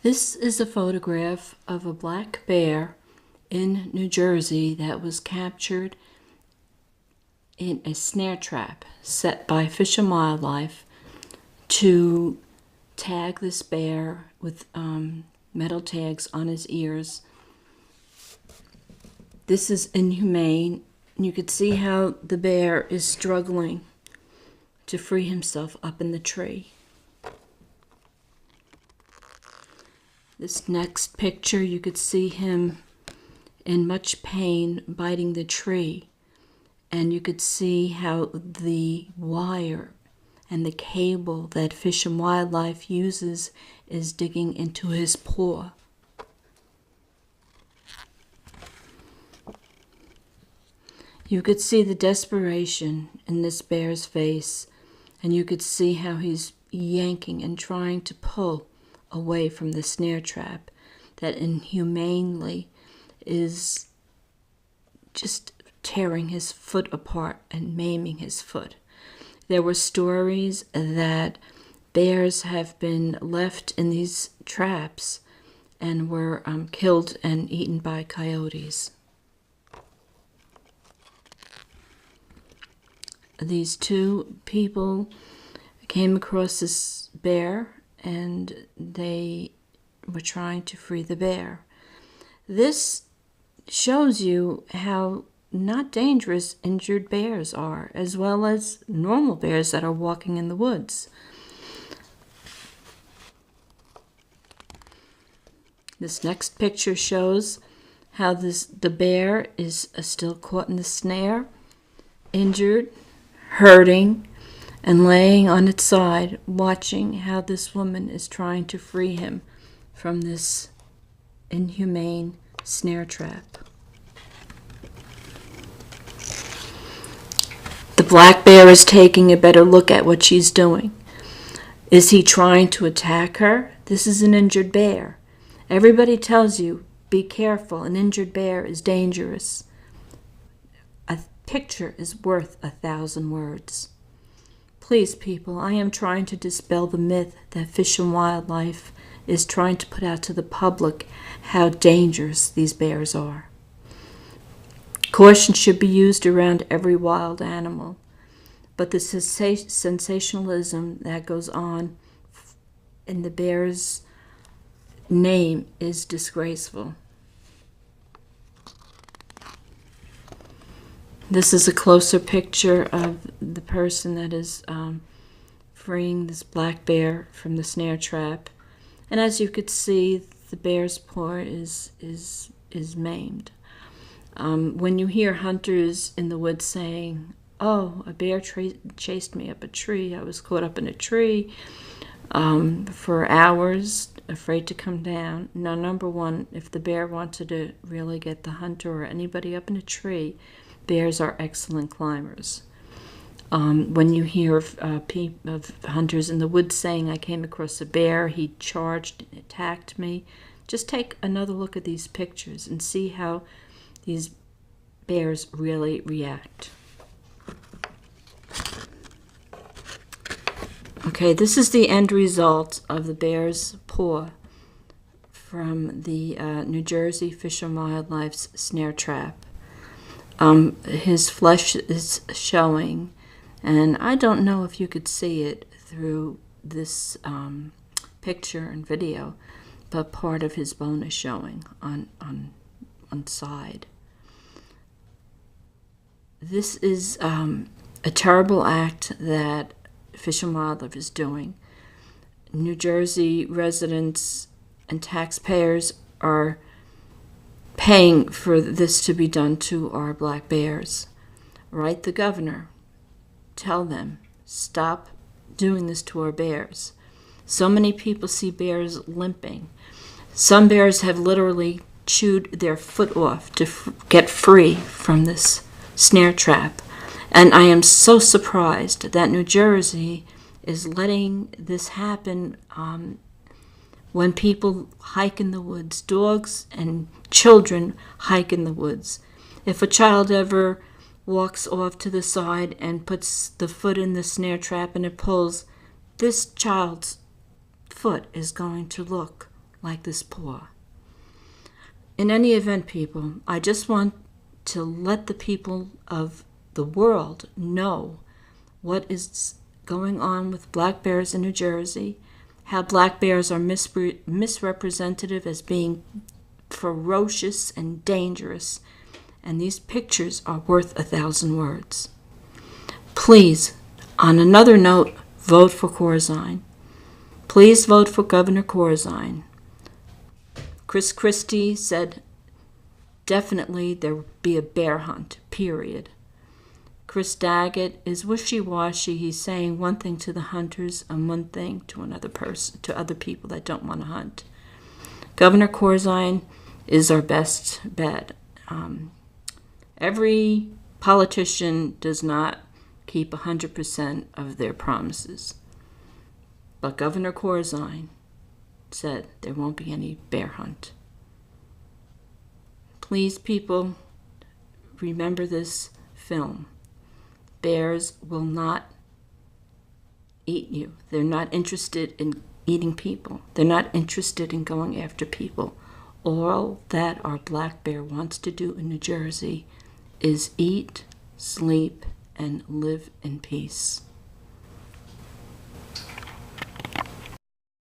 This is a photograph of a black bear in New Jersey that was captured in a snare trap set by Fish and Wildlife to tag this bear with metal tags on his ears. This is inhumane. You could see how the bear is struggling to free himself up in the tree. This next picture, you could see him in much pain biting the tree. And you could see how the wire and the cable that Fish and Wildlife uses is digging into his paw. You could see the desperation in this bear's face, and you could see how he's yanking and trying to pull away from the snare trap that inhumanely is just tearing his foot apart and maiming his foot. There were stories that bears have been left in these traps and were killed and eaten by coyotes. These two people came across this bear and they were trying to free the bear. This shows you how not dangerous injured bears are, as well as normal bears that are walking in the woods. This next picture shows how the bear is still caught in the snare, injured, hurting, and laying on its side, watching how this woman is trying to free him from this inhumane snare trap. The black bear is taking a better look at what she's doing. Is he trying to attack her? This is an injured bear. Everybody tells you, be careful, an injured bear is dangerous. A picture is worth 1,000 words. Please, people, I am trying to dispel the myth that Fish and Wildlife is trying to put out to the public how dangerous these bears are. Caution should be used around every wild animal, but the sensationalism that goes on in the bear's name is disgraceful. This is a closer picture of the person that is freeing this black bear from the snare trap. And as you could see, the bear's paw is maimed. When you hear hunters in the woods saying, oh, a bear chased me up a tree, I was caught up in a tree for hours, afraid to come down. Now, number one, if the bear wanted to really get the hunter or anybody up in a tree, bears are excellent climbers. When you hear of hunters in the woods saying, I came across a bear, he charged and attacked me, just take another look at these pictures and see how these bears really react. Okay, this is the end result of the bear's paw from the New Jersey Fish and Wildlife's snare trap. His flesh is showing, and I don't know if you could see it through this picture and video, but part of his bone is showing on side. This is a terrible act that Fish and Wildlife is doing. New Jersey residents and taxpayers are paying for this to be done to our black bears. Write the governor. Tell them, stop doing this to our bears. So many people see bears limping. Some bears have literally chewed their foot off to get free from this snare trap. And I am so surprised that New Jersey is letting this happen when people hike in the woods. Dogs and children hike in the woods. If a child ever walks off to the side and puts the foot in the snare trap and it pulls, this child's foot is going to look like this paw. In any event, people, I just want to let the people of the world know what is going on with black bears in New Jersey, how black bears are misrepresented as being ferocious and dangerous, and these pictures are worth 1,000 words. Please, on another note, vote for Corzine. Please vote for Governor Corzine. Christi said definitely there will be a bear hunt, period. Christi Daggett is wishy-washy. He's saying one thing to the hunters and one thing to another person, to other people that don't want to hunt. Governor Corzine is our best bet. Every politician does not keep 100% of their promises. But Governor Corzine said there won't be any bear hunt. Please, people, remember this film. Bears will not eat you. They're not interested in eating people. They're not interested in going after people. All that our black bear wants to do in New Jersey is eat, sleep, and live in peace.